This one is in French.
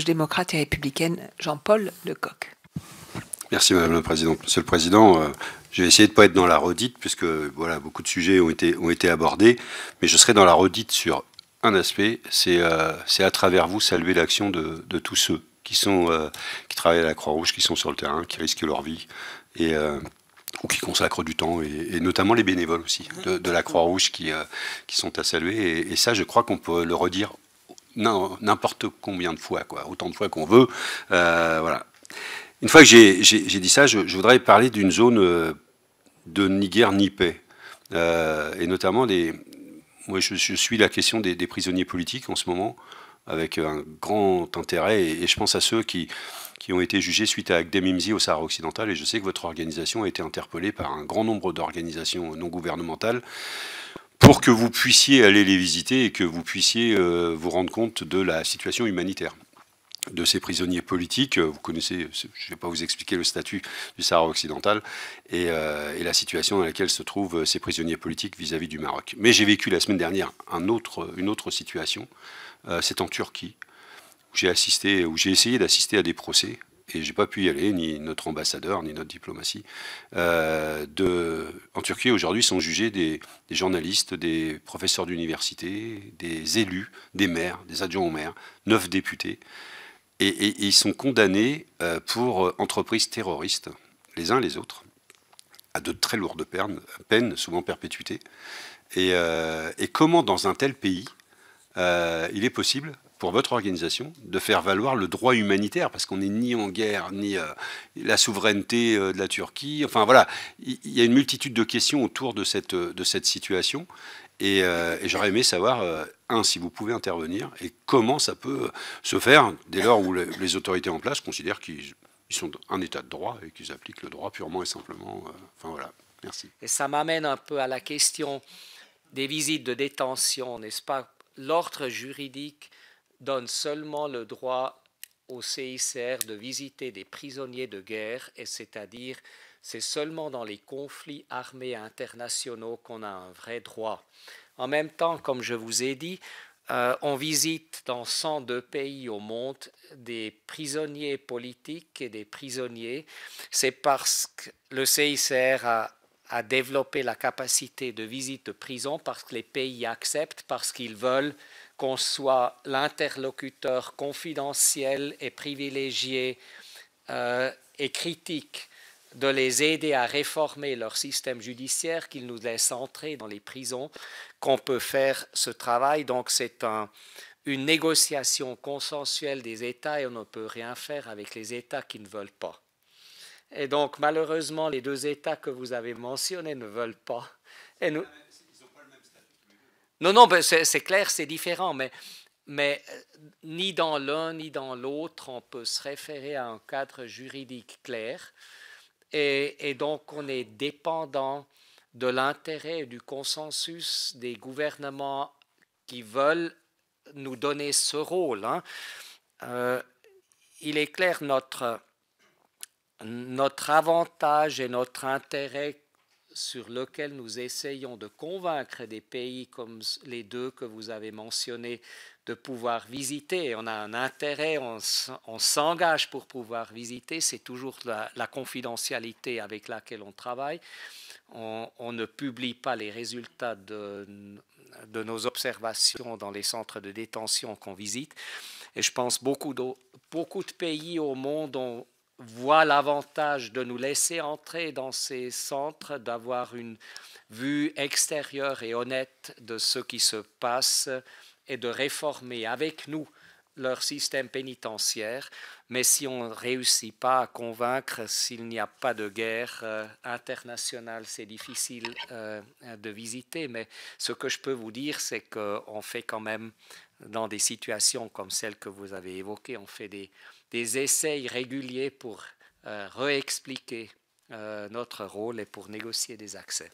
Démocrate et républicaine, Jean-Paul Lecoq. Merci Madame la Présidente. Monsieur le Président, je vais essayer de ne pas être dans la redite, puisque voilà, beaucoup de sujets ont été abordés, mais je serai dans la redite sur un aspect, c'est à travers vous saluer l'action de tous ceux qui travaillent à la Croix-Rouge, qui sont sur le terrain, qui risquent leur vie, ou qui consacrent du temps, et notamment les bénévoles aussi de la Croix-Rouge qui sont à saluer. Et ça, je crois qu'on peut le redire n'importe combien de fois, autant de fois qu'on veut. Voilà. Une fois que j'ai dit ça, je voudrais parler d'une zone de ni guerre ni paix. Et notamment, moi je suis la question des prisonniers politiques en ce moment, avec un grand intérêt, et je pense à ceux qui ont été jugés suite à Akdem Imzi au Sahara occidental, et je sais que votre organisation a été interpellée par un grand nombre d'organisations non gouvernementales, pour que vous puissiez aller les visiter et que vous puissiez vous rendre compte de la situation humanitaire de ces prisonniers politiques. Vous connaissez, je ne vais pas vous expliquer le statut du Sahara occidental et la situation dans laquelle se trouvent ces prisonniers politiques vis-à-vis du Maroc. Mais j'ai vécu la semaine dernière une autre situation. C'est en Turquie, où j'ai essayé d'assister à des procès, et j'ai pas pu y aller, ni notre ambassadeur, ni notre diplomatie. En Turquie, aujourd'hui, sont jugés des journalistes, des professeurs d'université, des élus, des maires, des adjoints aux maires, 9 députés. Et ils sont condamnés pour entreprises terroristes, les uns les autres, à de très lourdes peines, souvent perpétuité. Et comment, dans un tel pays, il est possible pour votre organisation de faire valoir le droit humanitaire, parce qu'on n'est ni en guerre, ni la souveraineté de la Turquie. Enfin voilà, il y a une multitude de questions autour de cette situation. Et j'aurais aimé savoir, si vous pouvez intervenir, et comment ça peut se faire dès lors où les autorités en place considèrent qu'ils sont un état de droit et qu'ils appliquent le droit purement et simplement. Enfin voilà, merci. Et ça m'amène un peu à la question des visites de détention, n'est-ce pas? L'ordre juridique donne seulement le droit au CICR de visiter des prisonniers de guerre, et c'est-à-dire c'est seulement dans les conflits armés internationaux qu'on a un vrai droit. En même temps, comme je vous ai dit, on visite dans 102 pays au monde des prisonniers politiques et des prisonniers. C'est parce que le CICR a développé la capacité de visite de prison, parce que les pays acceptent, parce qu'ils veulent qu'on soit l'interlocuteur confidentiel et privilégié et critique, de les aider à réformer leur système judiciaire, qu'ils nous laissent entrer dans les prisons, qu'on peut faire ce travail. Donc c'est une négociation consensuelle des États, et on ne peut rien faire avec les États qui ne veulent pas. Et donc malheureusement, les deux États que vous avez mentionnés ne veulent pas. Et nous... Non, ben c'est clair, c'est différent, mais ni dans l'un ni dans l'autre, on peut se référer à un cadre juridique clair. Et donc, on est dépendant de l'intérêt et du consensus des gouvernements qui veulent nous donner ce rôle. Il est clair, notre avantage et notre intérêt sur lequel nous essayons de convaincre des pays comme les deux que vous avez mentionnés de pouvoir visiter. On a un intérêt, on s'engage pour pouvoir visiter, c'est toujours la confidentialité avec laquelle on travaille. On ne publie pas les résultats de nos observations dans les centres de détention qu'on visite. Et je pense beaucoup de pays au monde voient l'avantage de nous laisser entrer dans ces centres, d'avoir une vue extérieure et honnête de ce qui se passe et de réformer avec nous leur système pénitentiaire. Mais si on ne réussit pas à convaincre, s'il n'y a pas de guerre internationale, c'est difficile de visiter. Mais ce que je peux vous dire, c'est qu'on fait quand même, dans des situations comme celle que vous avez évoquées, on fait des essais réguliers pour réexpliquer notre rôle et pour négocier des accès.